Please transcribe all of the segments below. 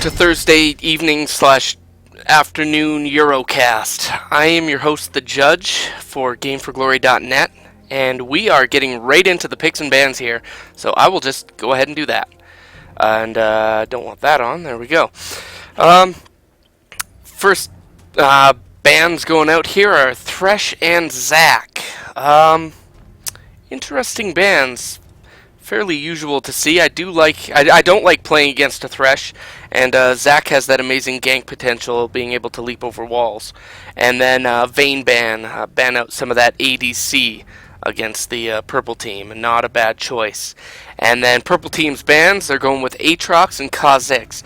to Thursday evening slash afternoon Eurocast. I am your host, The Judge, for Game4Glory.net, and we are getting right into the picks and bans here, so I will just go ahead and do that. And don't want that on. There we go. First bans going out here are Thresh and Zac. Interesting bans. Fairly usual to see. I don't like playing against a Thresh, and Zac has that amazing gank potential, being able to leap over walls. And then Vayne ban out some of that ADC against the purple team, not a bad choice. And then purple team's bans, they're going with Aatrox and Kha'Zix.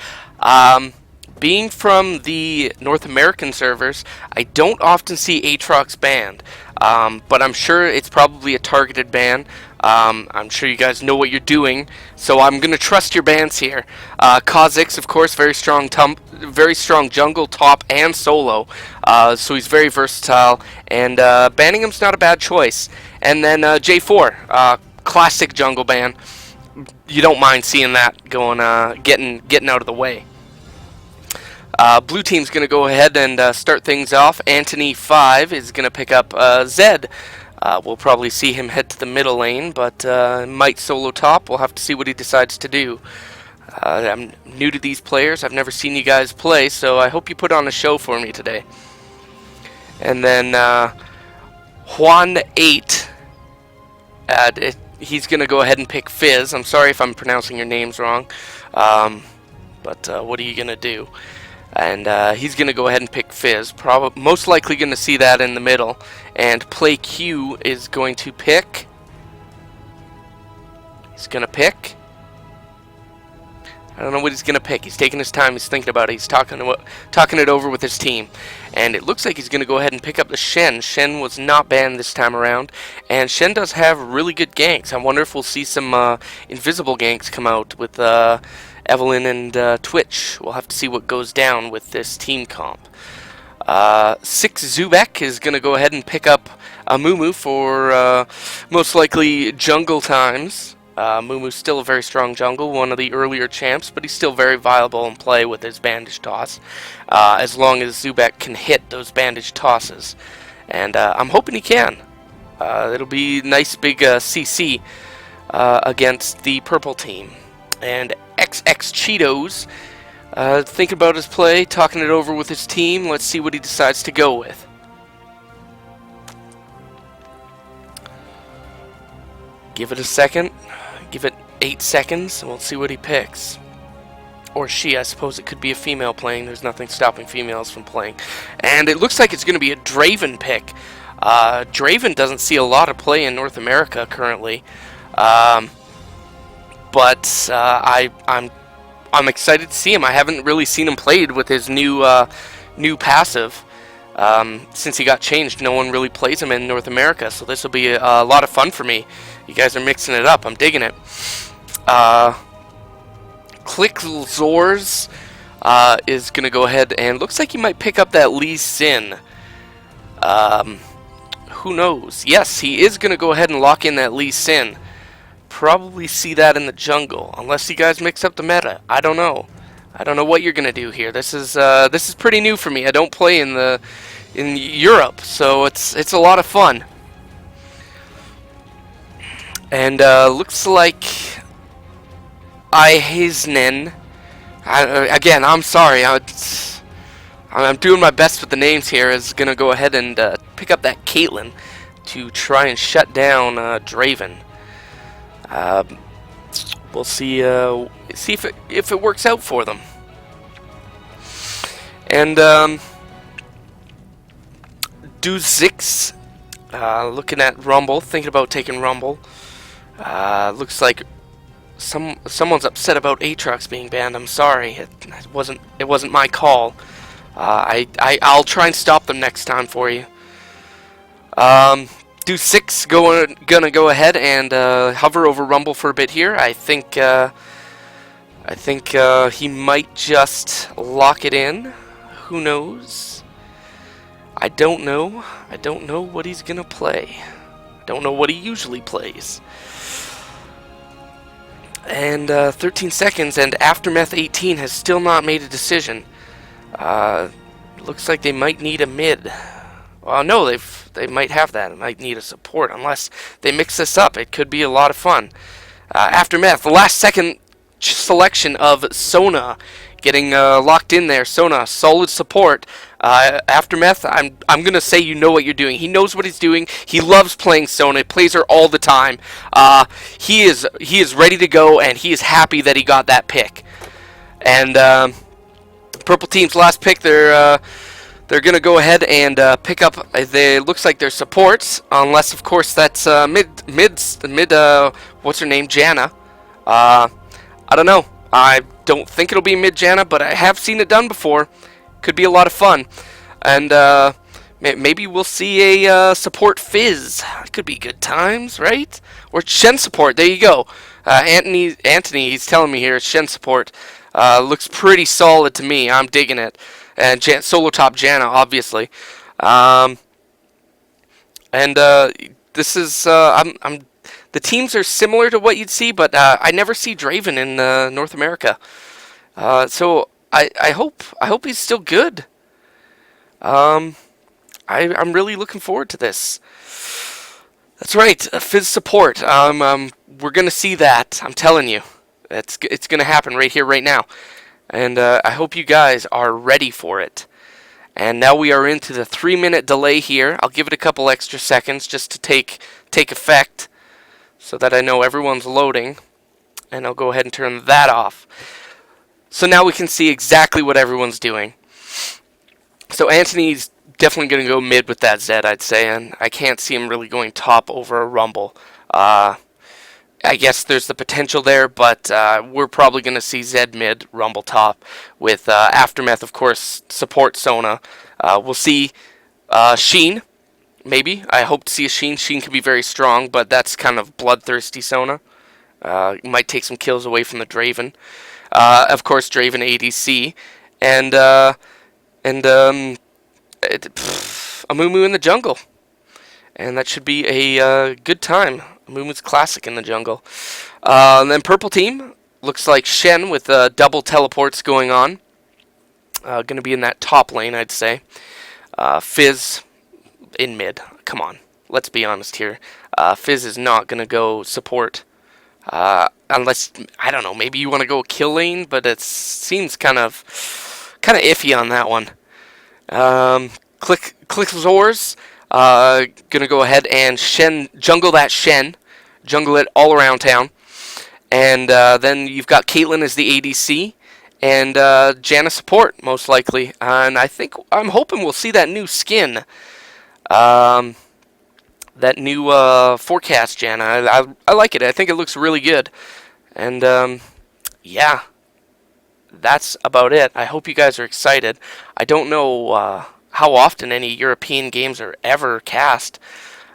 Being from the North American servers, I don't often see Aatrox banned, but I'm sure it's probably a targeted ban. I'm sure you guys know what you're doing, so I'm going to trust your bans here. Kha'Zix, of course, very strong jungle, top, and solo, so he's very versatile, and banning him's not a bad choice. And then G4, classic jungle ban. You don't mind seeing that going, getting out of the way. Blue team's going to go ahead and start things off. Anthony5 is going to pick up Zed. We'll probably see him head to the middle lane, but might solo top. We'll have to see what he decides to do. I'm new to these players. I've never seen you guys play, so I hope you put on a show for me today. And then Juan8, he's going to go ahead and pick Fizz. I'm sorry if I'm pronouncing your names wrong, but what are you going to do? And he's going to go ahead and pick Fizz. Most likely going to see that in the middle. And Play Q is going to pick... He's going to pick... I don't know what he's going to pick. He's taking his time. He's thinking about it. He's talking it over with his team. And it looks like he's going to go ahead and pick up the Shen. Shen was not banned this time around. And Shen does have really good ganks. I wonder if we'll see some invisible ganks come out with... Evelyn and Twitch. We'll have to see what goes down with this team comp. 6 Zubek is going to go ahead and pick up Amumu for most likely jungle times. Mumu's still a very strong jungle, one of the earlier champs, but he's still very viable in play with his bandage toss, as long as Zubek can hit those bandage tosses. And I'm hoping he can. It'll be nice big CC against the purple team. And XX Cheetos, thinking about his play, talking it over with his team. Let's see what he decides to go with. Give it a second. Give it 8 seconds, and we'll see what he picks. Or she, I suppose it could be a female playing. There's nothing stopping females from playing. And it looks like it's going to be a Draven pick. Draven doesn't see a lot of play in North America currently. But I'm excited to see him. I haven't really seen him played with his new passive. Since he got changed, no one really plays him in North America, so this will be a lot of fun for me. You guys are mixing it up. I'm digging it. Click Zors is going to go ahead and looks like he might pick up that Lee Sin. Who knows? Yes, he is going to go ahead and lock in that Lee Sin. Probably see that in the jungle, unless you guys mix up the meta. I don't know. I don't know what you're gonna do here. This is pretty new for me. I don't play in Europe, so it's a lot of fun. And looks like Ihasnen. Again, I'm sorry. I'm doing my best with the names here. Is gonna go ahead and pick up that Caitlyn to try and shut down Draven. We'll see if it works out for them. And Do6 looking at Rumble, thinking about taking Rumble. Looks like someone's upset about Aatrox being banned. I'm sorry, it wasn't my call. I'll try and stop them next time for you. Do6 gonna go ahead and hover over Rumble for a bit here. I think he might just lock it in. Who knows? I don't know. I don't know what he's gonna play. I don't know what he usually plays. And 13 seconds, and Aftermath 18 has still not made a decision. Looks like they might need a mid. Well, no, they might have that. It might need a support unless they mix this up. It could be a lot of fun. Aftermath, the last second selection of Sona, getting locked in there. Sona, solid support. Aftermath, I'm gonna say you know what you're doing. He knows what he's doing. He loves playing Sona. He plays her all the time. He is ready to go, and he is happy that he got that pick. And Purple Team's last pick, they're gonna go ahead and pick up. Looks like their supports, unless of course that's mid. What's her name? Janna. I don't know. I don't think it'll be mid Janna, but I have seen it done before. Could be a lot of fun, and maybe we'll see a support Fizz. Could be good times, right? Or Shen support. There you go. Anthony, he's telling me here, Shen support looks pretty solid to me. I'm digging it. And solo top Janna, obviously. This is the teams are similar to what you'd see, but I never see Draven in North America. So I hope he's still good. I'm really looking forward to this. That's right, Fizz support. We're gonna see that. I'm telling you, it's gonna happen right here, right now. And I hope you guys are ready for it. And now we are into the 3-minute delay here. I'll give it a couple extra seconds just to take effect, so that I know everyone's loading. And I'll go ahead and turn that off. So now we can see exactly what everyone's doing. So Anthony's definitely going to go mid with that Zed, I'd say, and I can't see him really going top over a Rumble. I guess there's the potential there, but we're probably going to see Zed mid, Rumble top, with Aftermath, of course, support Sona. We'll see Sheen, maybe. I hope to see a Sheen. Sheen can be very strong, but that's kind of bloodthirsty Sona. Might take some kills away from the Draven. Of course, Draven ADC, and Amumu in the jungle. And that should be a good time. Amumu's classic in the jungle. And then Purple Team, looks like Shen with double teleports going on. Going to be in that top lane, I'd say. Fizz in mid. Come on, let's be honest here. Fizz is not going to go support. Unless, I don't know, maybe you want to go kill lane, but it seems kind of iffy on that one. Click Zors. Gonna go ahead and jungle it all around town, and then you've got Caitlyn as the ADC, and Janna support most likely. And I'm hoping we'll see that new skin, that new forecast Janna. I like it. I think it looks really good, and yeah, that's about it. I hope you guys are excited. I don't know how often any European games are ever cast,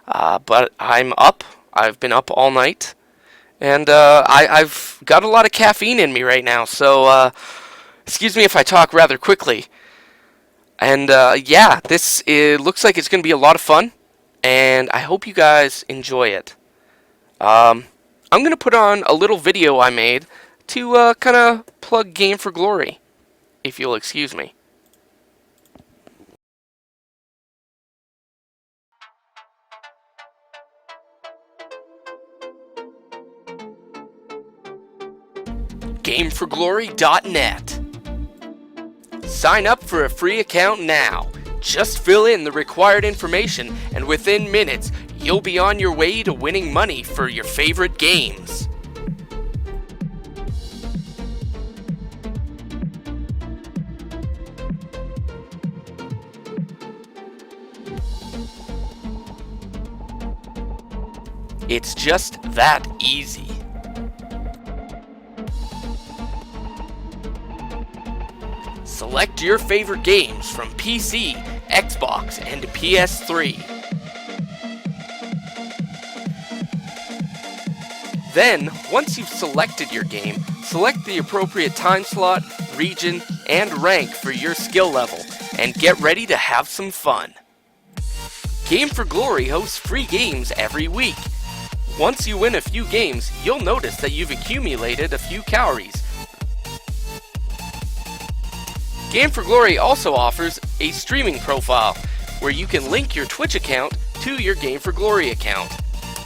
but I'm up. I've been up all night, and I've got a lot of caffeine in me right now, so excuse me if I talk rather quickly. And yeah, it looks like it's going to be a lot of fun, and I hope you guys enjoy it. I'm going to put on a little video I made to kind of plug Game4Glory, if you'll excuse me. Game4Glory.net. Sign up for a free account now. Just fill in the required information, and within minutes, you'll be on your way to winning money for your favorite games. It's just that easy. Select your favorite games from PC, Xbox, and PS3. Then, once you've selected your game, select the appropriate time slot, region, and rank for your skill level, and get ready to have some fun. Game4Glory hosts free games every week. Once you win a few games, you'll notice that you've accumulated a few calories. Game for Glory also offers a streaming profile, where you can link your Twitch account to your Game for Glory account.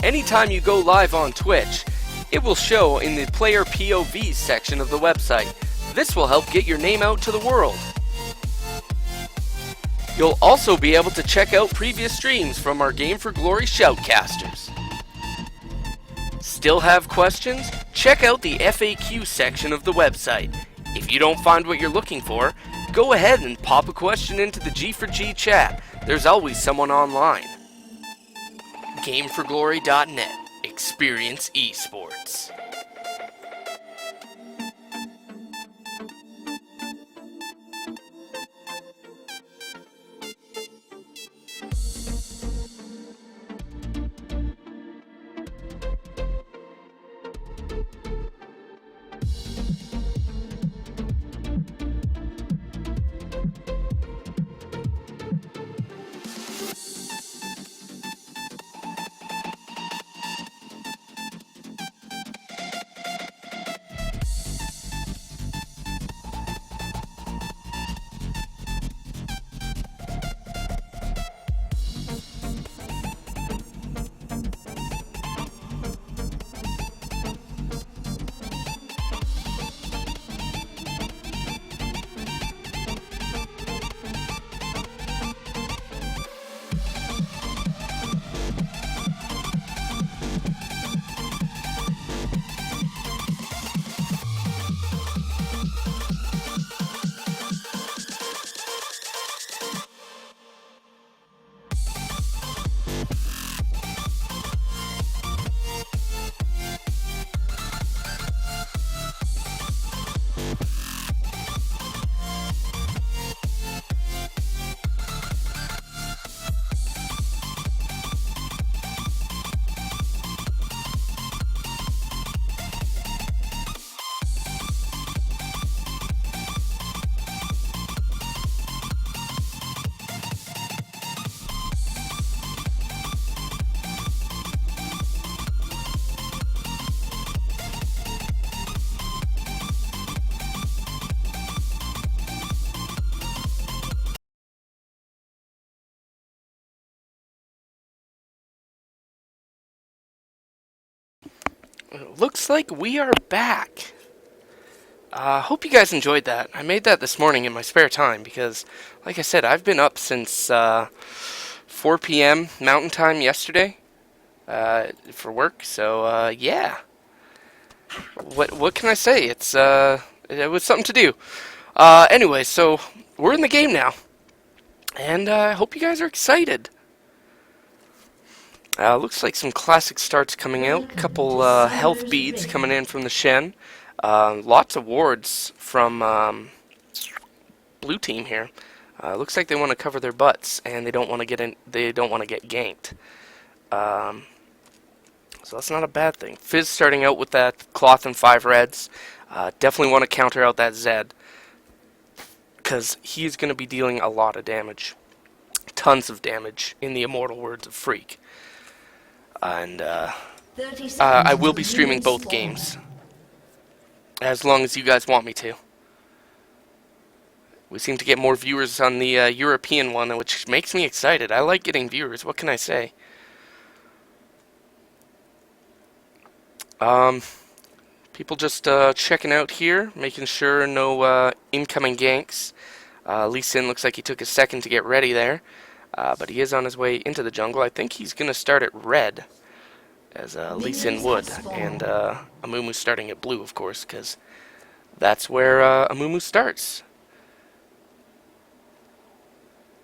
Anytime you go live on Twitch, it will show in the Player POV section of the website. This will help get your name out to the world. You'll also be able to check out previous streams from our Game for Glory shoutcasters. Still have questions? Check out the FAQ section of the website. If you don't find what you're looking for, go ahead and pop a question into the G4G chat. There's always someone online. GameForGlory.net. Experience esports. Looks like we are back. Hope you guys enjoyed that. I made that this morning in my spare time because, like I said, I've been up since 4 p.m. Mountain Time yesterday for work. So yeah, what can I say? It was something to do. Anyway, so we're in the game now, and I hope you guys are excited. Looks like some classic starts coming out. A couple health beads coming in from the Shen. Lots of wards from blue team here. Looks like they want to cover their butts and they don't want to get in. They don't want to get ganked. So that's not a bad thing. Fizz starting out with that cloth and 5 reds. Definitely want to counter out that Zed because he's going to be dealing a lot of damage, tons of damage. In the immortal words of Freak. And I will be streaming both games, as long as you guys want me to. We seem to get more viewers on the European one, which makes me excited. I like getting viewers, what can I say? People just checking out here, making sure no incoming ganks. Lee Sin looks like he took a second to get ready there. But he is on his way into the jungle. I think he's going to start at red, as Lee Sin would. And Amumu starting at blue, of course, because that's where Amumu starts.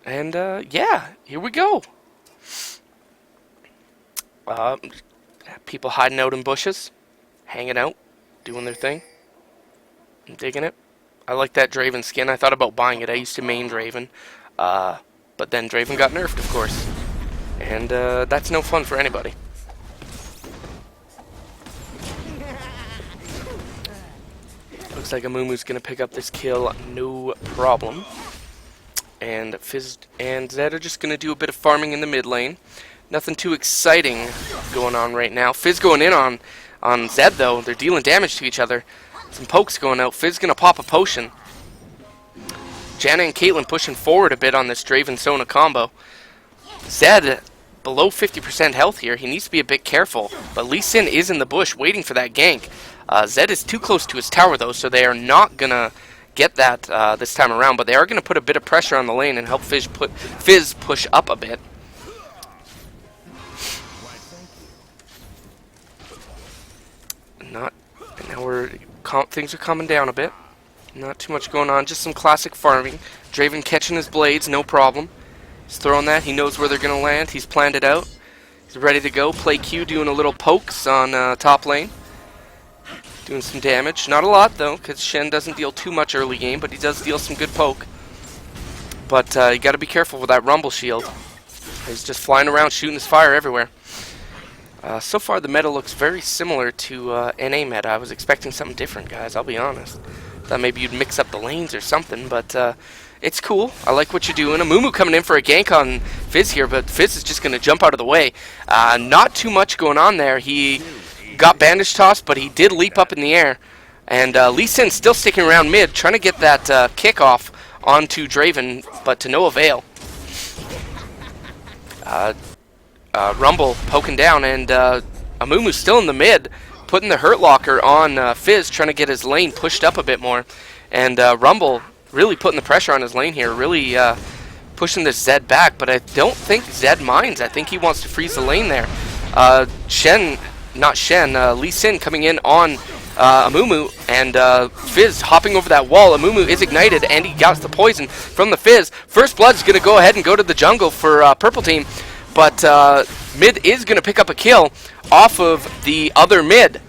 And yeah, here we go. People hiding out in bushes, hanging out, doing their thing. I'm digging it. I like that Draven skin. I thought about buying it. I used to main Draven. But then Draven got nerfed, of course. And that's no fun for anybody. Looks like Amumu's going to pick up this kill, no problem. And Fizz and Zed are just going to do a bit of farming in the mid lane. Nothing too exciting going on right now. Fizz going in on Zed, though. They're dealing damage to each other. Some pokes going out. Fizz going to pop a potion. Janna and Caitlyn pushing forward a bit on this Draven-Sona combo. Zed below 50% health here. He needs to be a bit careful. But Lee Sin is in the bush waiting for that gank. Zed is too close to his tower, though, so they are not going to get that this time around. But they are going to put a bit of pressure on the lane and help Fizz push up a bit. Now things are calming down a bit. Not too much going on, just some classic farming. Draven catching his blades, no problem. He's throwing that, he knows where they're going to land, he's planned it out. He's ready to go. Play Q doing a little pokes on top lane. Doing some damage. Not a lot though, because Shen doesn't deal too much early game, but he does deal some good poke. But you got to be careful with that Rumble shield. He's just flying around shooting his fire everywhere. So far the meta looks very similar to NA meta. I was expecting something different, guys, I'll be honest. Thought maybe you'd mix up the lanes or something, but it's cool. I like what you're doing. Amumu coming in for a gank on Fizz here, but Fizz is just going to jump out of the way. Not too much going on there. He got bandage tossed, but he did leap up in the air. And Lee Sin still sticking around mid, trying to get that kick off onto Draven, but to no avail. Rumble poking down, and Amumu's still in the mid, putting the Hurt Locker on Fizz, trying to get his lane pushed up a bit more. And Rumble really putting the pressure on his lane here, really pushing this Zed back, but I don't think Zed minds. I think he wants to freeze the lane there. Lee Sin coming in on Amumu, and Fizz hopping over that wall. Amumu is ignited, and he got the poison from the Fizz. First Blood's going to go ahead and go to the jungle for Purple Team, but mid is going to pick up a kill off of the other mid.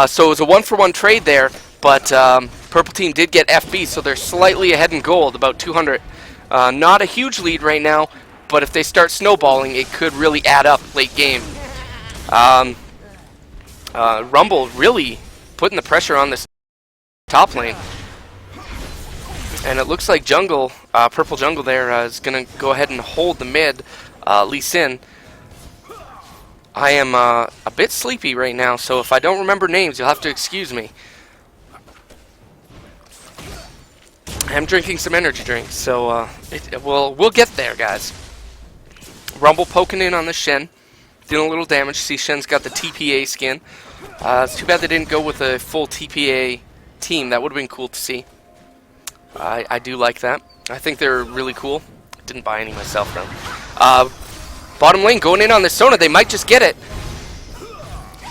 So it was a 1-for-1 trade there, but Purple Team did get FB, so they're slightly ahead in gold, about 200. Not a huge lead right now, but if they start snowballing, it could really add up late game. Rumble really putting the pressure on this top lane. And it looks like jungle, purple jungle there, is going to go ahead and hold the mid, Lee Sin. I am a bit sleepy right now, so if I don't remember names, you'll have to excuse me. I'm drinking some energy drinks, so we'll get there, guys. Rumble poking in on the Shen, doing a little damage. See, Shen's got the TPA skin. It's too bad they didn't go with a full TPA team. That would have been cool to see. I do like that. I think they're really cool. Didn't buy any myself, though. Bottom lane going in on this Sona. They might just get it.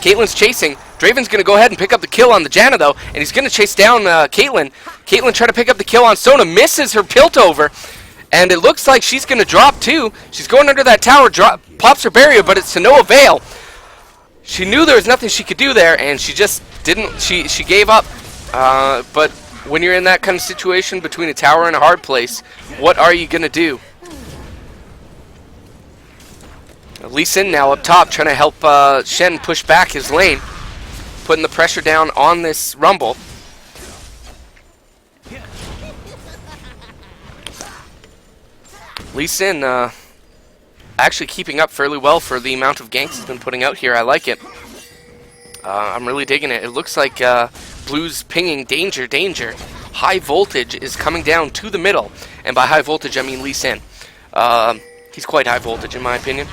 Caitlyn's chasing. Draven's going to go ahead and pick up the kill on the Janna, though, and he's going to chase down Caitlyn. Caitlyn trying to pick up the kill on Sona. Misses her Piltover, and it looks like she's going to drop, too. She's going under that tower, pops her barrier, but it's to no avail. She knew there was nothing she could do there, and she just didn't. She gave up. But when you're in that kind of situation between a tower and a hard place, what are you going to do? Lee Sin now up top, trying to help Shen push back his lane, putting the pressure down on this Rumble. Lee Sin actually keeping up fairly well for the amount of ganks he's been putting out here. I like it. I'm really digging it. It looks like Blue's pinging danger, danger. High voltage is coming down to the middle, and by high voltage I mean Lee Sin. He's quite high voltage in my opinion.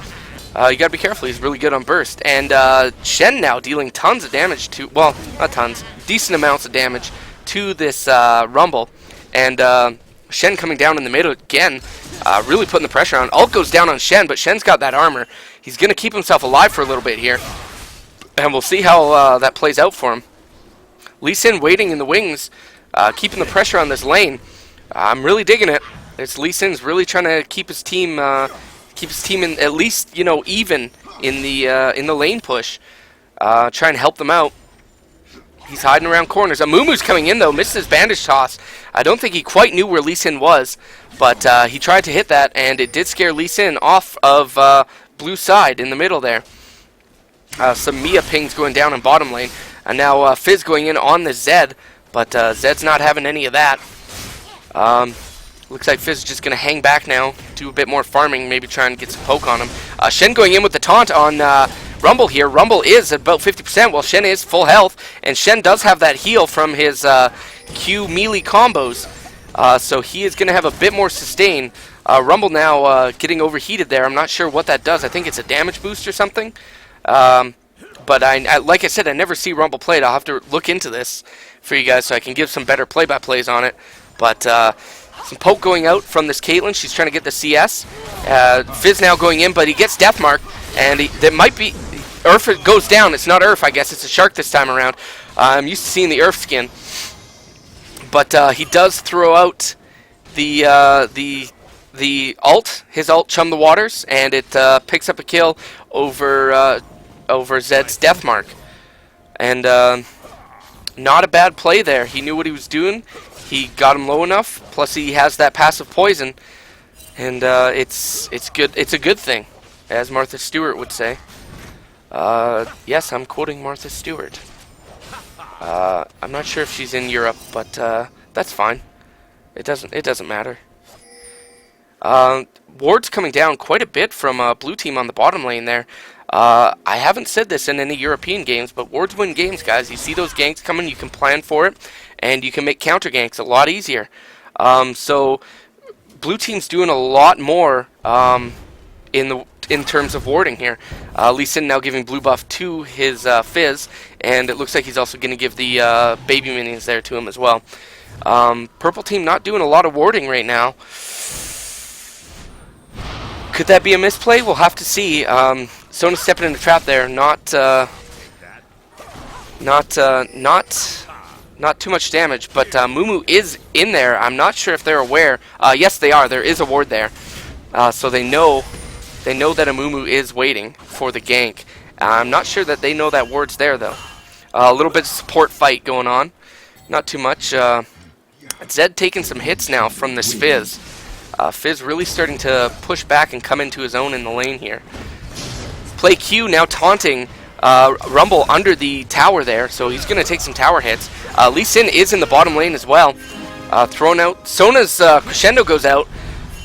You gotta be careful, he's really good on burst. And Shen now dealing tons of damage to, well, not tons, decent amounts of damage to this Rumble. And Shen coming down in the middle again, really putting the pressure on. Ult goes down on Shen, but Shen's got that armor. He's gonna keep himself alive for a little bit here. And we'll see how that plays out for him. Lee Sin waiting in the wings, keeping the pressure on this lane. I'm really digging it. It's Lee Sin's really trying to keep his team in at least, you know, even in the lane push. Trying to help them out. He's hiding around corners. Amumu's coming in though, misses his bandage toss. I don't think he quite knew where Lee Sin was, but he tried to hit that, and it did scare Lee Sin off of blue side in the middle there. Some Mia pings going down in bottom lane, and now Fizz going in on the Zed, but Zed's not having any of that. Looks like Fizz is just going to hang back now, do a bit more farming, maybe try and get some poke on him. Shen going in with the taunt on Rumble here. Rumble is at about 50%, while Shen is full health, and Shen does have that heal from his Q melee combos, so he is going to have a bit more sustain. Rumble now getting overheated there. I'm not sure what that does. I think it's a damage boost or something. But I like I said, I never see Rumble played. I'll have to look into this for you guys so I can give some better play-by-plays on it. But some poke going out from this Caitlyn. She's trying to get the CS. Fizz now going in, but he gets Deathmark, and that might be... Urf goes down. It's not Urf, I guess. It's a Shark this time around. I'm used to seeing the Urf skin. But he does throw out the ult, his ult, Chum the Waters, and it picks up a kill over Zed's Deathmark. And not a bad play there. He knew what he was doing. He got him low enough. Plus he has that passive poison, and it's good. It's a good thing, as Martha Stewart would say. Yes, I'm quoting Martha Stewart. I'm not sure if she's in Europe, but that's fine. It doesn't matter. Ward's coming down quite a bit from blue team on the bottom lane there. I haven't said this in any European games, but wards win games, guys. You see those ganks coming, you can plan for it, and you can make counter ganks a lot easier. So blue team's doing a lot more in terms of warding here. Lee Sin now giving blue buff to his Fizz, and it looks like he's also going to give the baby minions there to him as well. Purple team not doing a lot of warding right now. Could that be a misplay? We'll have to see. Sona stepping in the trap there. Not too much damage, but Mumu is in there. I'm not sure if they're aware. Yes, they are. There is a ward there, so they know that a Mumu is waiting for the gank. I'm not sure that they know that ward's there though. A little bit of support fight going on. Not too much. Zed taking some hits now from this Fizz. Fizz really starting to push back and come into his own in the lane here. Play Q now taunting Rumble under the tower there, so he's going to take some tower hits. Lee Sin is in the bottom lane as well. Thrown out. Sona's crescendo goes out.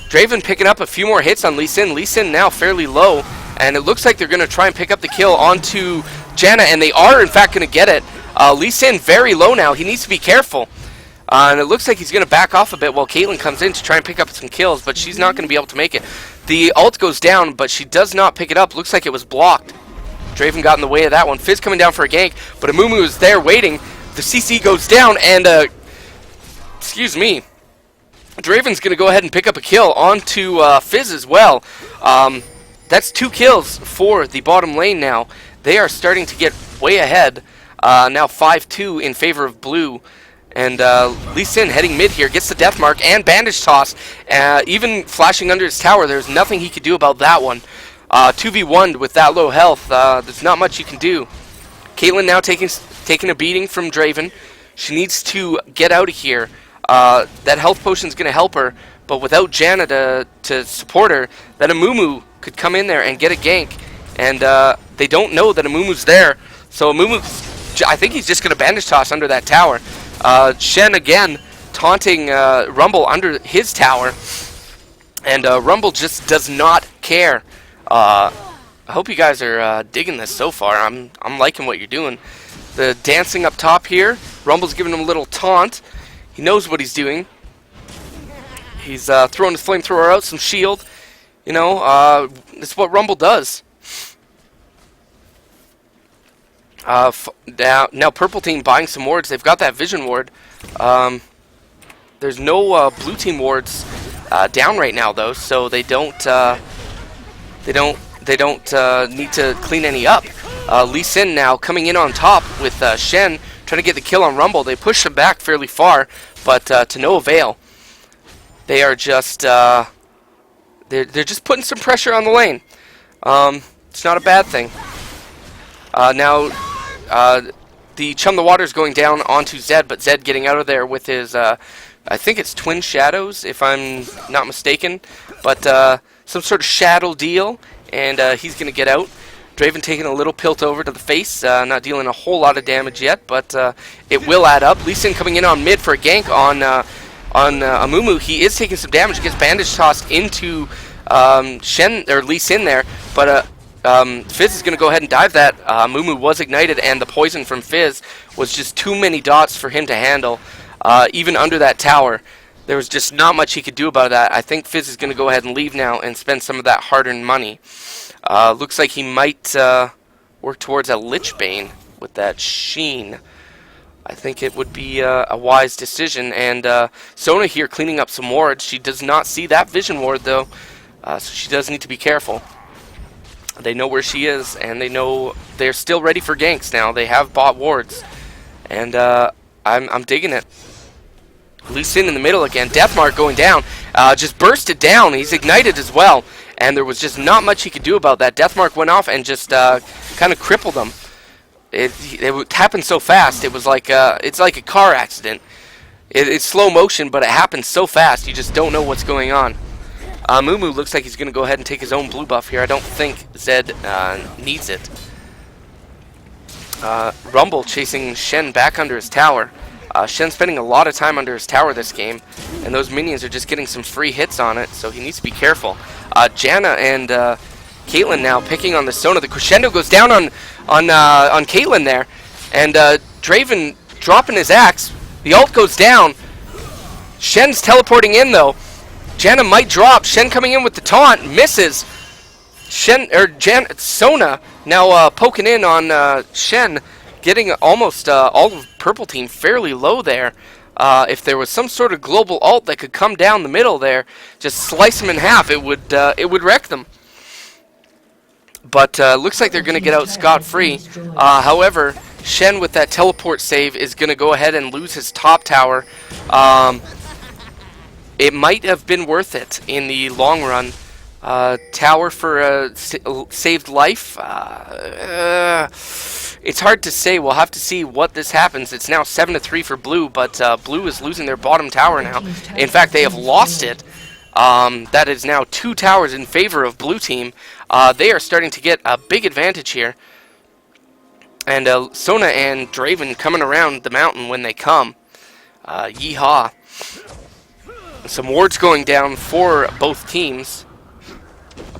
Draven picking up a few more hits on Lee Sin. Lee Sin now fairly low, and it looks like they're going to try and pick up the kill onto Janna, and they are in fact going to get it. Lee Sin very low now. He needs to be careful. And it looks like he's going to back off a bit while Caitlyn comes in to try and pick up some kills, but she's not going to be able to make it. The ult goes down, but she does not pick it up. Looks like it was blocked. Draven got in the way of that one. Fizz coming down for a gank, but Amumu is there waiting. The CC goes down, and, excuse me, Draven's going to go ahead and pick up a kill onto Fizz as well. That's 2 kills for the bottom lane now. They are starting to get way ahead. Now 5-2 in favor of blue. And Lee Sin heading mid here, gets the death mark and bandage toss. Even flashing under his tower, there's nothing he could do about that one. 2v1 with that low health, there's not much you can do. Caitlyn now taking a beating from Draven. She needs to get out of here. That health potion's going to help her, but without Janna to support her, that Amumu could come in there and get a gank. And they don't know that Amumu's there, so Amumu, I think he's just going to bandage toss under that tower. Shen again taunting Rumble under his tower, and Rumble just does not care. I hope you guys are digging this so far. I'm liking what you're doing. The dancing up top here. Rumble's giving him a little taunt. He knows what he's doing. He's throwing his flamethrower out, some shield. You know, it's what Rumble does. Now purple team buying some wards. They've got that vision ward. There's no blue team wards down right now though, so they don't need to clean any up. Lee Sin now coming in on top with Shen trying to get the kill on Rumble. They push him back fairly far, but to no avail. They are just they're just putting some pressure on the lane. It's not a bad thing. Now the Chum the Water's going down onto Zed, but Zed getting out of there with his, I think it's Twin Shadows, if I'm not mistaken, but some sort of shadow deal, and he's going to get out. Draven taking a little pilt over to the face, not dealing a whole lot of damage yet, but it will add up. Lee Sin coming in on mid for a gank on Amumu. He is taking some damage, gets bandage tossed into Shen or Lee Sin there, but Fizz is going to go ahead and dive that. Mumu was ignited, and the poison from Fizz was just too many dots for him to handle. Even under that tower, there was just not much he could do about that. I think Fizz is going to go ahead and leave now and spend some of that hard-earned money. Looks like he might work towards a Lich Bane with that Sheen. I think it would be a wise decision. And Sona here cleaning up some wards. She does not see that vision ward, though, so she does need to be careful. They know where she is, and they know they're still ready for ganks now. They have bought wards, and I'm digging it. Lee Sin in the middle again. Deathmark going down. Just bursted down. He's ignited as well, and there was just not much he could do about that. Deathmark went off and just kind of crippled him. It happened so fast. It was like it's like a car accident. It's slow motion, but it happens so fast. You just don't know what's going on. Mumu looks like he's going to go ahead and take his own blue buff here. I don't think Zed needs it. Rumble chasing Shen back under his tower. Shen's spending a lot of time under his tower this game, and those minions are just getting some free hits on it, so he needs to be careful. Janna and Caitlyn now picking on the Sona. The crescendo goes down on Caitlyn there, and Draven dropping his axe. The ult goes down. Shen's teleporting in though. Janna might drop. Shen coming in with the taunt, misses. Sona now poking in on Shen, getting almost all of purple team fairly low there. If there was some sort of global ult that could come down the middle there, just slice them in half, it would wreck them. But looks like they're going to get out scot-free. However, Shen with that teleport save is going to go ahead and lose his top tower. It might have been worth it in the long run. Tower for a saved life. It's hard to say. We'll have to see what this happens. It's now 7-3 for Blue, but Blue is losing their bottom tower now. In fact, they have lost it. That is now 2 towers in favor of Blue team. They are starting to get a big advantage here. And Sona and Draven coming around the mountain when they come. Yeehaw. Some wards going down for both teams.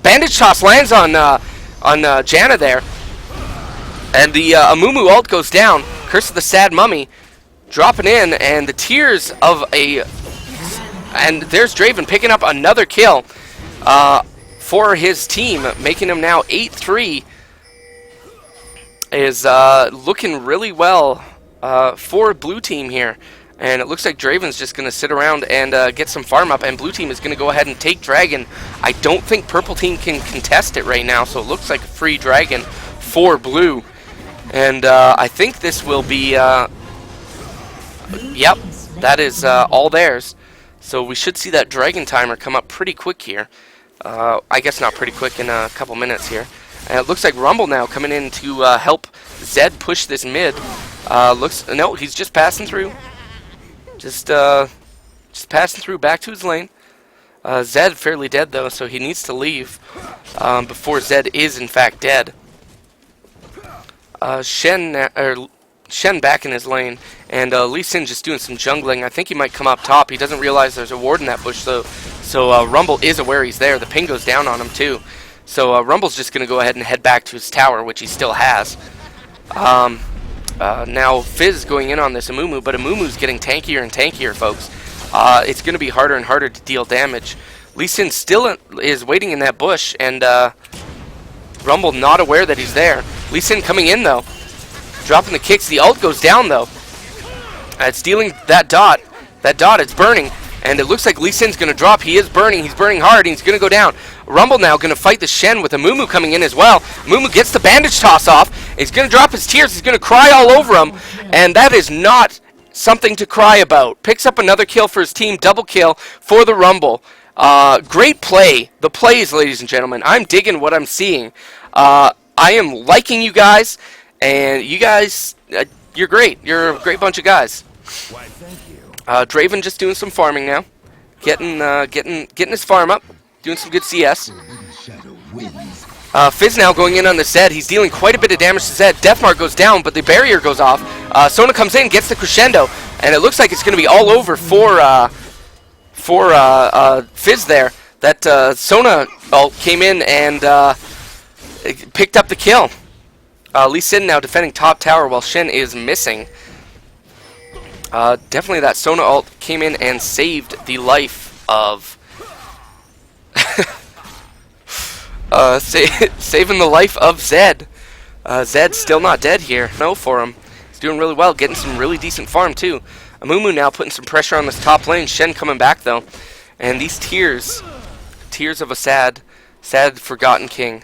Bandage toss lands on Janna there. And the Amumu ult goes down. Curse of the Sad Mummy dropping in, and the tears of a... And there's Draven picking up another kill for his team, making him now 8-3. Is looking really well for Blue team here. And it looks like Draven's just going to sit around and get some farm up, and Blue team is going to go ahead and take Dragon. I don't think Purple team can contest it right now, so it looks like a free Dragon for Blue. And I think this will be... yep, that is all theirs. So we should see that Dragon timer come up pretty quick here. I guess not pretty quick, in a couple minutes here. And it looks like Rumble now coming in to help Zed push this mid. No, he's just passing through. Just passing through back to his lane. Zed fairly dead though, so he needs to leave before Zed is in fact dead. Shen back in his lane, and Lee Sin just doing some jungling. I think he might come up top. He doesn't realize there's a ward in that bush, so Rumble is aware he's there. The ping goes down on him too. So Rumble's just going to go ahead and head back to his tower, which he still has. Now Fizz going in on this Amumu, but Amumu's getting tankier and tankier, folks. It's going to be harder and harder to deal damage. Lee Sin still is waiting in that bush, and Rumble not aware that he's there. Lee Sin coming in, though. Dropping the kicks. The ult goes down, though. It's dealing that dot. That dot, it's burning. And it looks like Lee Sin's going to drop. He is burning. He's burning hard. He's going to go down. Rumble now going to fight the Shen with Amumu coming in as well. Amumu gets the bandage toss off. He's going to drop his tears. He's going to cry all over him. And that is not something to cry about. Picks up another kill for his team. Double kill for the Rumble. Great play. The plays, ladies and gentlemen. I'm digging what I'm seeing. I am liking you guys. And you guys, you're great. You're a great bunch of guys. Draven just doing some farming now, getting his farm up, doing some good CS. Fizz now going in on the Zed. He's dealing quite a bit of damage to Zed. Deathmark goes down, but the barrier goes off. Sona comes in, gets the crescendo, and it looks like it's going to be all over for Fizz there. That Sona ult came in and picked up the kill. Lee Sin now defending top tower while Shen is missing. Definitely that Sona ult came in and saved the life of... saving the life of Zed. Zed's still not dead here. No for him. He's doing really well, getting some really decent farm too. Amumu now putting some pressure on this top lane. Shen coming back though. And these tears of a sad forgotten king.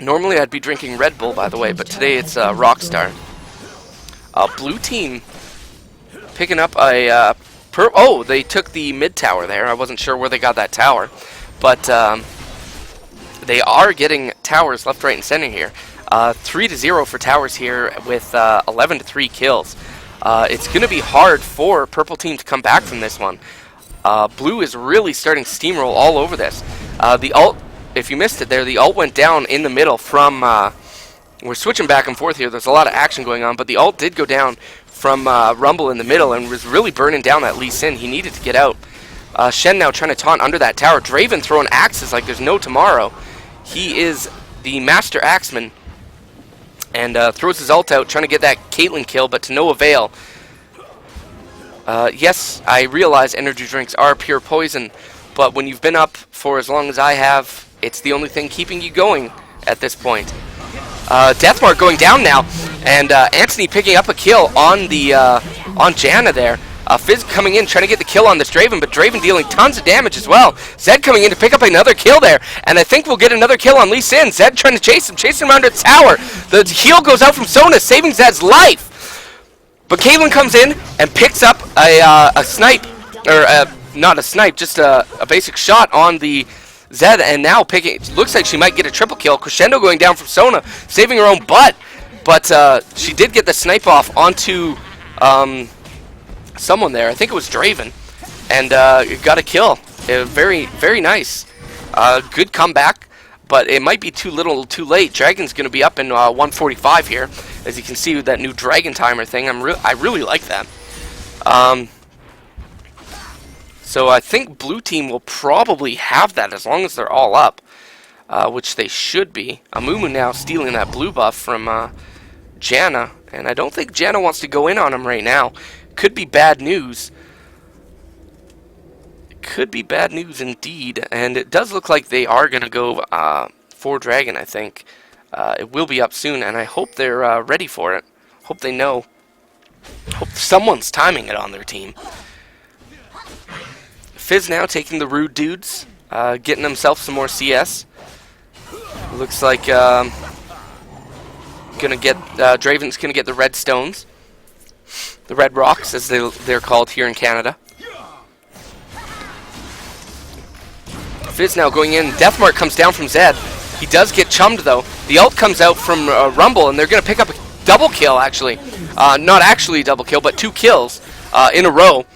Normally I'd be drinking Red Bull, by the way, but today it's Rockstar. Blue team picking up a... oh, they took the mid tower there. I wasn't sure where they got that tower. But they are getting towers left, right, and center here. 3-0 for towers here with 11-3 kills. It's going to be hard for purple team to come back from this one. Blue is really starting to steamroll all over this. The ult... If you missed it there, the ult went down in the middle from... we're switching back and forth here. There's a lot of action going on, but the ult did go down from Rumble in the middle and was really burning down that Lee Sin. He needed to get out. Shen now trying to taunt under that tower. Draven throwing axes like there's no tomorrow. He is the master axeman. And throws his ult out, trying to get that Caitlyn kill, but to no avail. Yes, I realize energy drinks are pure poison, but when you've been up for as long as I have... It's the only thing keeping you going at this point. Deathmark going down now, and Anthony picking up a kill on the on Janna there. Fizz coming in, trying to get the kill on this Draven, but Draven dealing tons of damage as well. Zed coming in to pick up another kill there, and I think we'll get another kill on Lee Sin. Zed trying to chase him around the tower. The heal goes out from Sona, saving Zed's life. But Caitlyn comes in and picks up a snipe, or not a snipe, just a basic shot on the Zed, and now picking... Looks like she might get a triple kill. Crescendo going down from Sona, saving her own butt. But she did get the snipe off onto someone there. I think it was Draven. And got a kill. Very, very nice. Good comeback, but it might be too little too late. Dragon's going to be up in 145 here. As you can see with that new Dragon Timer thing. I really like that. So I think blue team will probably have that as long as they're all up, which they should be. Amumu now stealing that blue buff from Janna, and I don't think Janna wants to go in on him right now. Could be bad news. Could be bad news indeed, and it does look like they are going to go for Dragon, I think. It will be up soon, and I hope they're ready for it. Hope they know. Hope someone's timing it on their team. Fizz now taking the rude dudes, getting himself some more CS. Looks like Draven's gonna get the red stones, the red rocks as they're called here in Canada. Fizz now going in. Deathmark comes down from Zed. He does get chummed though. The ult comes out from Rumble, and they're gonna pick up a double kill actually. Not actually a double kill, but 2 kills in a row.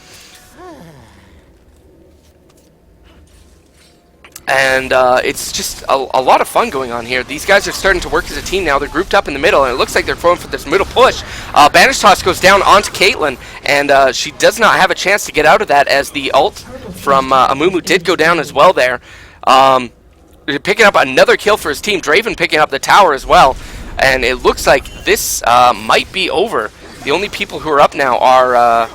And it's just a lot of fun going on here. These guys are starting to work as a team now. They're grouped up in the middle, and it looks like they're going for this middle push. Banish Toss goes down onto Caitlyn, and she does not have a chance to get out of that as the ult from Amumu did go down as well there. Picking up another kill for his team. Draven picking up the tower as well. And it looks like this might be over. The only people who are up now are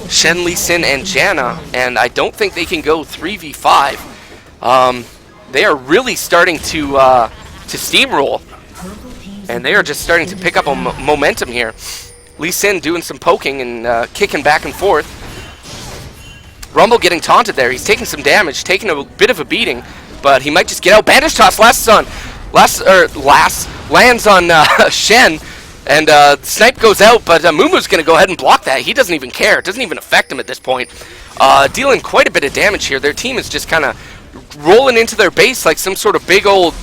Shen, Lee Sin, and Janna, and I don't think they can go 3v5. They are really starting to steamroll, and they are just starting to pick up a momentum here. Lee Sin doing some poking and kicking back and forth. Rumble getting taunted there. He's taking some damage, taking a bit of a beating, but he might just get out. Bandage Toss lands on Shen, and Snipe goes out, but Mumu's going to go ahead and block that. He doesn't even care. It doesn't even affect him at this point. Dealing quite a bit of damage here. Their team is just kind of rolling into their base like some sort of big old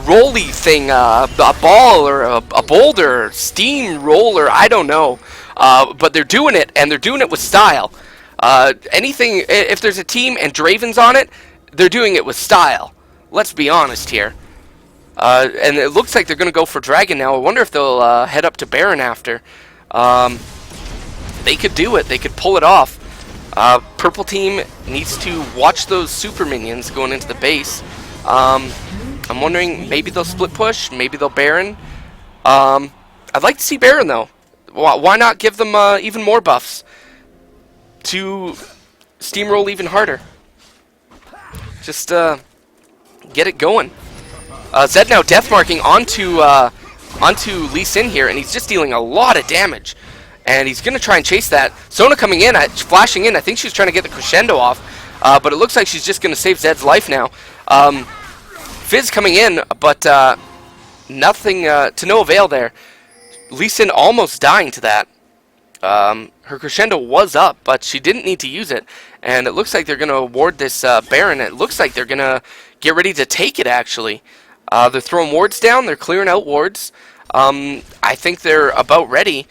rolly thing, a ball or a boulder, steam roller, I don't know. But they're doing it, and they're doing it with style. If there's a team and Draven's on it, they're doing it with style. Let's be honest here. And it looks like they're going to go for Dragon now. I wonder if they'll head up to Baron after. they could do it. They could pull it off. Purple team needs to watch those super minions going into the base. I'm wondering, maybe they'll split push, maybe they'll Baron. I'd like to see Baron though. Why not give them even more buffs to steamroll even harder? Just get it going. Zed now death marking onto Lee Sin here, and he's just dealing a lot of damage. And he's going to try and chase that. Sona coming in, flashing in. I think she was trying to get the crescendo off, but it looks like she's just going to save Zed's life now. Fizz coming in, but nothing to no avail there. Lee Sin almost dying to that. Her crescendo was up, but she didn't need to use it. And it looks like they're going to award this Baron. It looks like they're going to get ready to take it, actually. They're throwing wards down. They're clearing out wards. I think they're about ready.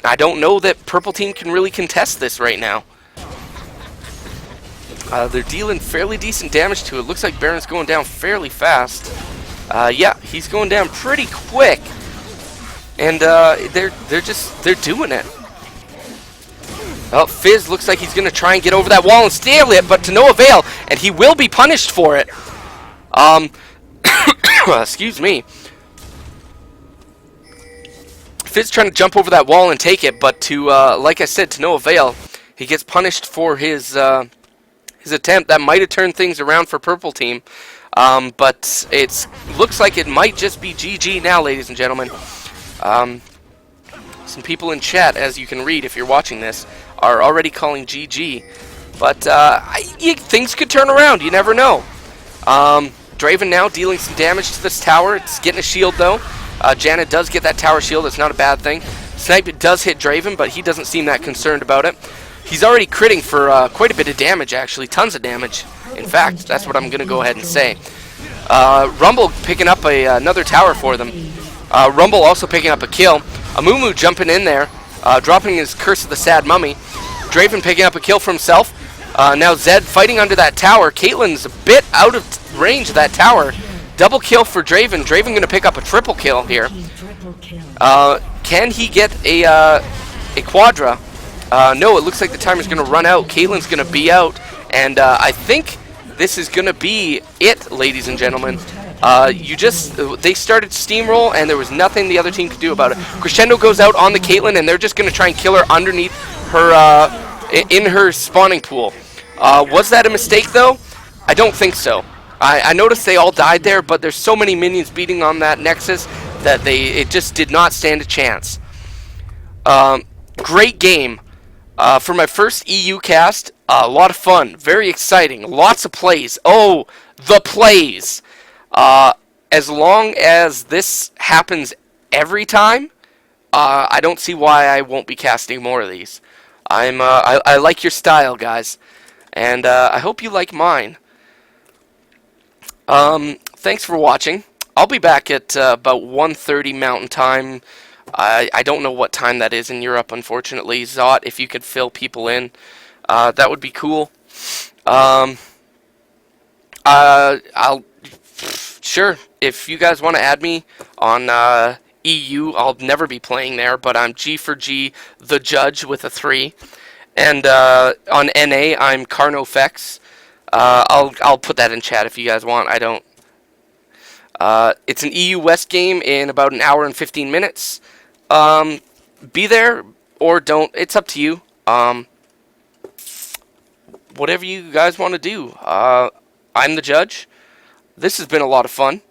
I don't know that Purple Team can really contest this right now. They're dealing fairly decent damage to it. Looks like Baron's going down fairly fast. Yeah, he's going down pretty quick. And they're doing it. Well, Fizz looks like he's going to try and get over that wall and steal it, but to no avail, and he will be punished for it. Excuse me. Fizz trying to jump over that wall and take it, but to, like I said, to no avail. He gets punished for his attempt. That might have turned things around for Purple Team, but it looks like it might just be GG now, ladies and gentlemen. Some people in chat, as you can read if you're watching this, are already calling GG. But things could turn around. You never know. Draven now dealing some damage to this tower. It's getting a shield, though. Janet does get that tower shield. It's not a bad thing. Snipe does hit Draven, but he doesn't seem that concerned about it. He's already critting for quite a bit of damage, actually. Tons of damage. In fact, that's what I'm going to go ahead and say. Rumble picking up another tower for them. Rumble also picking up a kill. Amumu jumping in there, dropping his Curse of the Sad Mummy. Draven picking up a kill for himself. Now Zed fighting under that tower. Caitlyn's a bit out of range of that tower. Double kill for Draven. Draven going to pick up a triple kill here. Can he get a Quadra? No, it looks like the timer's going to run out. Caitlyn's going to be out. And I think this is going to be it, ladies and gentlemen. They started steamroll, and there was nothing the other team could do about it. Crescendo goes out on the Caitlyn, and they're just going to try and kill her underneath her, in her spawning pool. Was that a mistake, though? I don't think so. I noticed they all died there, but there's so many minions beating on that Nexus that it just did not stand a chance. Great game. For my first EU cast, a lot of fun, very exciting, lots of plays. Oh, the plays! As long as this happens every time, I don't see why I won't be casting more of these. I like your style, guys, and I hope you like mine. Thanks for watching. I'll be back at about 1:30 Mountain Time. I don't know what time that is in Europe, unfortunately. Zot, if you could fill people in, that would be cool. Sure, if you guys want to add me on EU, I'll never be playing there, but I'm G4G, the Judge with a 3. And on NA, I'm Carnofex. I'll put that in chat if you guys want. I don't. It's an EU West game in about an hour and 15 minutes. Be there or don't. It's up to you. Whatever you guys want to do. I'm the Judge. This has been a lot of fun,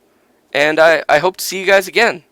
and I hope to see you guys again.